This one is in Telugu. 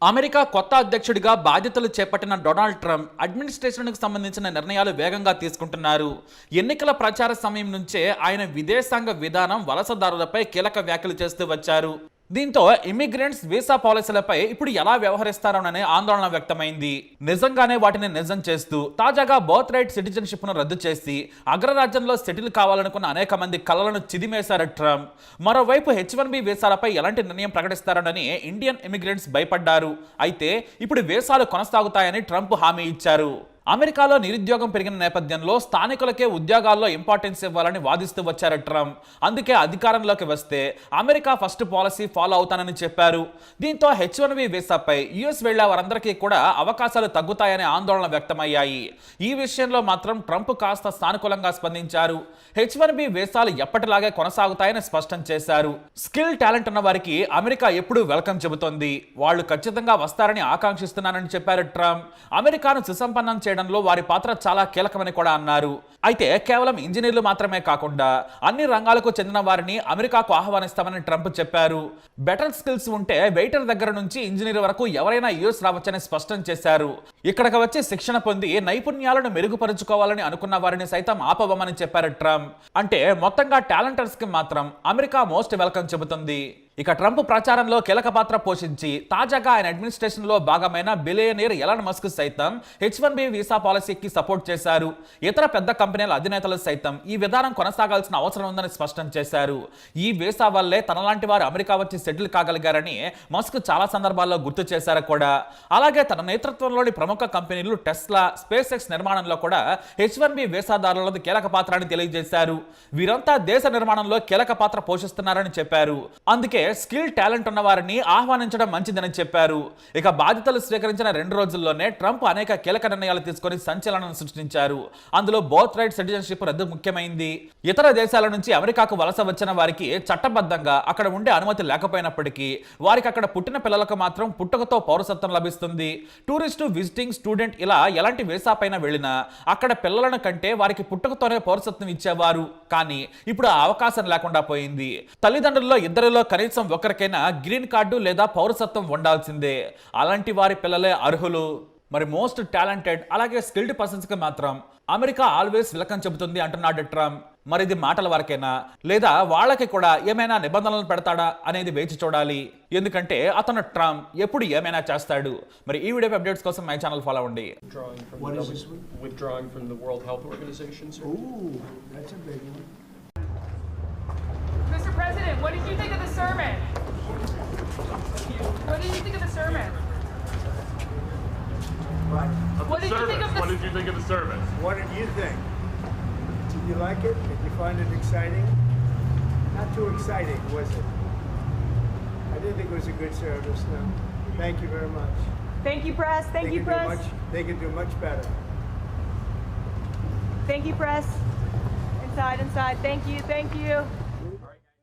అమెరికా కొత్త అధ్యక్షుడిగా బాధ్యతలు చేపట్టిన డొనాల్డ్ ట్రంప్ అడ్మినిస్ట్రేషన్కు సంబంధించిన నిర్ణయాలు వేగంగా తీసుకుంటున్నారు. ఎన్నికల ప్రచార సమయం నుంచే ఆయన విదేశాంగ విధానం వలసదారులపై కీలక వ్యాఖ్యలు చేస్తూ వచ్చారు. దీంతో ఇమిగ్రెంట్స్ వీసా పాలసీలపై ఇప్పుడు ఎలా వ్యవహరిస్తారోననే ఆందోళన వ్యక్తమైంది. నిజంగానే వాటిని నిజం చేస్తూ తాజాగా బర్త్ రైట్ సిటిజన్షిప్ ను రద్దు చేసి అగ్రరాజ్యంలో సెటిల్ కావాలనుకున్న అనేక మంది కలలను చిదిమేశారు ట్రంప్. మరోవైపు H1B వీసాలపై ఎలాంటి నిర్ణయం ప్రకటిస్తారోనని ఇండియన్ ఇమిగ్రెంట్స్ భయపడ్డారు. అయితే ఇప్పుడు వీసాలు కొనసాగుతాయని ట్రంప్ హామీ ఇచ్చారు. అమెరికాలో నిరుద్యోగం పెరిగిన నేపథ్యంలో స్థానికులకే ఉద్యోగాల్లో ఇంపార్టెన్స్ ఇవ్వాలని వాదిస్తూ వచ్చారు ట్రంప్. అందుకే అధికారంలోకి వస్తే అమెరికా ఫస్ట్ పాలసీ ఫాలో అవుతానని చెప్పారు. దీంతో H1B వీసాపై యుఎస్ వెళ్లే వారందరికీ కూడా అవకాశాలు తగ్గుతాయనే ఆందోళన వ్యక్తమయ్యాయి. ఈ విషయంలో మాత్రం ట్రంప్ కాస్త సానుకూలంగా స్పందించారు. H1B వీసాలు ఎప్పటిలాగే కొనసాగుతాయని స్పష్టం చేశారు. స్కిల్ టాలెంట్ ఉన్న వారికి అమెరికా ఎప్పుడూ వెల్కమ్ చెబుతోంది. వాళ్ళు ఖచ్చితంగా వస్తారని ఆకాంక్షిస్తున్నానని చెప్పారు ట్రంప్. అమెరికాను సుసంపన్నం చేయడంలో వారి పాత్ర చాలా కీలకమని కూడా అన్నారు. అయితే కేవలం ఇంజనీర్లు మాత్రమే కాకుండా అన్ని రంగాలకు చెందిన వారిని అమెరికాకు ఆహ్వానిస్తామని ట్రంప్ చెప్పారు. బెటర్ స్కిల్స్ ఉంటే వెయిటర్ దగ్గర నుంచి ఇంజనీర్ వరకు ఎవరైనా యుఎస్ రావచ్చని స్పష్టం చేశారు. ఇక్కడికి వచ్చి శిక్షణ పొంది నైపుణ్యాలను మెరుగుపరుచుకోవాలని అనుకున్న వారిని సైతం ఆపవమని చెప్పారు ట్రంప్. అంటే మొత్తంగా టాలెంటర్స్ కి మాత్రం అమెరికా మోస్ట్ వెల్కమ్ చెబుతుంది. ఇక ట్రంప్ ప్రచారంలో కీలక పాత్ర పోషించి తాజాగా ఆయన అడ్మినిస్ట్రేషన్ లో భాగమైన బిలియనీర్ ఎలాన్ మస్క్ సైతం H1B వీసా పాలసీకి సపోర్ట్ చేశారు. ఇతర పెద్ద కంపెనీల అధినేతలు సైతం ఈ విధానం కొనసాగాల్సిన అవసరం ఉందని స్పష్టం చేశారు. ఈ వీసా వల్లే తనలాంటి వారు అమెరికా వచ్చి సెటిల్ కాగలిగారని మస్క్ చాలా సందర్భాల్లో గుర్తు చేశారు కూడా. అలాగే తన నేతృత్వంలోని ప్రముఖ కంపెనీలు టెస్లా, స్పేస్ ఎక్స్ నిర్మాణంలో కూడా H1B వీసాదారులది కీలక పాత్ర అని తెలియజేశారు. వీరంతా దేశ నిర్మాణంలో కీలక పాత్ర పోషిస్తున్నారని చెప్పారు. అందుకే స్కిల్ టాలెంట్ ఉన్న వారిని ఆహ్వానించడం మంచిదని చెప్పారు. ఇక బాధ్యతలు స్వీకరించిన 2 రోజుల్లోనే ట్రంప్ అనేక కీలక నిర్ణయాలు తీసుకొని సంచలనం సృష్టించారు. అందులో బర్త్ రైట్ సిటిజన్షిప్ రద్దు ముఖ్యమైంది. ఇతర దేశాల నుంచి అమెరికాకు వలస వచ్చిన వారికి చట్టబద్ధంగా అక్కడ ఉండే అనుమతి లేకపోయినప్పటికీ వారికి అక్కడ పుట్టిన పిల్లలకు మాత్రం పుట్టుకతో పౌరసత్వం లభిస్తుంది. టూరిస్టు, విజిటింగ్, స్టూడెంట్ ఇలా ఎలాంటి వీసా పైన వెళ్ళినా అక్కడ పిల్లలను కంటే వారికి పుట్టుకతోనే పౌరసత్వం ఇచ్చేవారు. కానీ ఇప్పుడు ఆ అవకాశం లేకుండా పోయింది. తల్లిదండ్రుల్లో ఇద్దరిలో కనీసం ఒకరికైనా గ్రీన్ కార్డు లేదా పౌరసత్వం ఉండాల్సిందే. అలాంటి వారి పిల్లలే అర్హులు. మరి మోస్ట్ టాలెంటెడ్ అలాగే స్కిల్డ్ పర్సన్స్ కి మాత్రం అమెరికా ఆల్వేస్ వెల్కమ్ చెబుతుంది అంటున్నాడు ట్రంప్. మరి ఇది మాటల వరకేనా లేదా వాళ్ళకి కూడా ఏమైనా నిబంధనలు పెడతాడా అనేది వేచి చూడాలి. ఎందుకంటే అతను ట్రంప్ ఎప్పుడు ఏమైనా చేస్తాడు. మరి ఈ వీడియో అప్డేట్స్ కోసం మై ఛానల్ ఫాలో అవ్వండి. Withdrawing from the World Health Organization, sir. Ooh, that's a big one. Mr. President, what did you think of the sermon? What did you think of the sermon? What did you think of What did you think of the service? What did you think? Did you like it? Did you find it exciting? Not too exciting, was it? I didn't think it was a good service, no. Thank you very much. Thank you, press. Thank you, press. They could do much better. Thank you, press. Inside, inside. Thank you, thank you.